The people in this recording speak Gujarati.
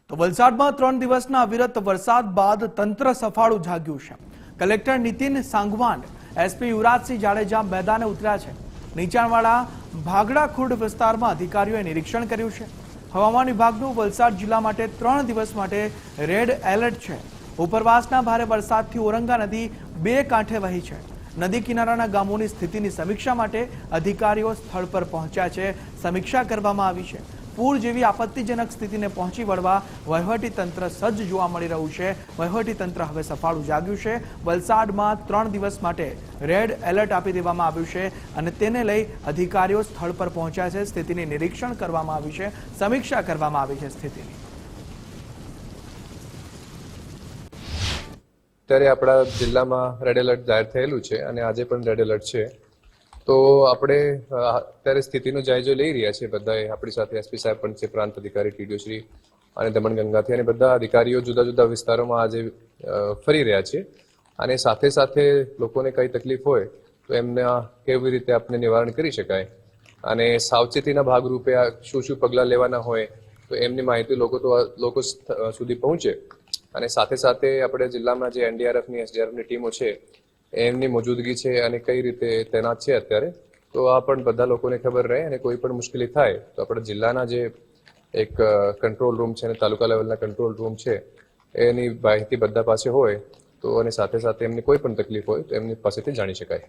તો વલસાડમાં 3 દિવસના અવિરત વરસાદ બાદ તંત્ર સફાળું જાગ્યું છે। કલેક્ટર નીતિન સાંગવાન, એસપી યુવરાજસિંહ જાડેજા મેદાને ઉતર્યા છે। નીચાણવાળા ભાગડા ખુર્દ વિસ્તારમાં અધિકારીઓએ નિરીક્ષણ કર્યું છે। હવામાન વિભાગનું વલસાડ જિલ્લા માટે 3 દિવસ માટે રેડ એલર્ટ છે। ઉપરવાસના ભારે વરસાદથી ઓરંગા નદી 2 કાંઠે વહી છે। નદી કિનારાના ગામોની સ્થિતિની સમીક્ષા માટે અધિકારીઓ સ્થળ પર પહોંચ્યા છે। સમીક્ષા કરવામાં આવી છે। પૂર જેવી આપત્તિજનક સ્થિતિને પહોંચી વળવા વહીવટી તંત્ર સજ્જ જોવા મળી રહ્યું છે। વહીવટી તંત્ર હવે સફાળું જાગ્યું છે। વલસાડમાં 3 દિવસ માટે રેડ એલર્ટ આપી દેવામાં આવ્યું છે અને તેને લઈ અધિકારીઓ સ્થળ પર પહોંચ્યા છે। સ્થિતિની નિરીક્ષણ કરવામાં આવી છે, સમીક્ષા કરવામાં આવી છે સ્થિતિની। ત્યારે આપણા જિલ્લામાં રેડ એલર્ટ જાહેર થયેલું છે અને આજે પણ રેડ એલર્ટ છે। તો આપણે અત્યારે સ્થિતિનો જાયજો લઈ રહ્યા છીએ બધાએ। આપણી સાથે એસપી સાહેબ પણ છે, પ્રાંત અધિકારી ટીડીઓ શ્રી અને દમણગંગાથી, અને બધા અધિકારીઓ જુદા જુદા વિસ્તારોમાં આજે ફરી રહ્યા છે। અને સાથે સાથે લોકોને કઈ તકલીફ હોય તો એમને કેવી રીતે આપણે નિવારણ કરી શકાય અને સાવચેતીના ભાગરૂપે શું શું પગલાં લેવાના હોય તો એમની માહિતી લોકો સુધી પહોંચે। અને સાથે સાથે આપણે જિલ્લામાં જે એનડીઆરએફની એસડીઆરએફની ટીમો છે એમની મોજૂદગી છે અને કઈ રીતે તૈનાત છે અત્યારે, તો આ પણ બધા લોકોને ખબર રહે અને કોઈ પણ મુશ્કેલી થાય તો આપણા જિલ્લાના જે એક કંટ્રોલ રૂમ છે અને તાલુકા લેવલના કંટ્રોલ રૂમ છે એની માહિતી બધા પાસે હોય તો, અને સાથે સાથે એમને કોઈ પણ તકલીફ હોય તો એમની પાસેથી જાણી શકાય।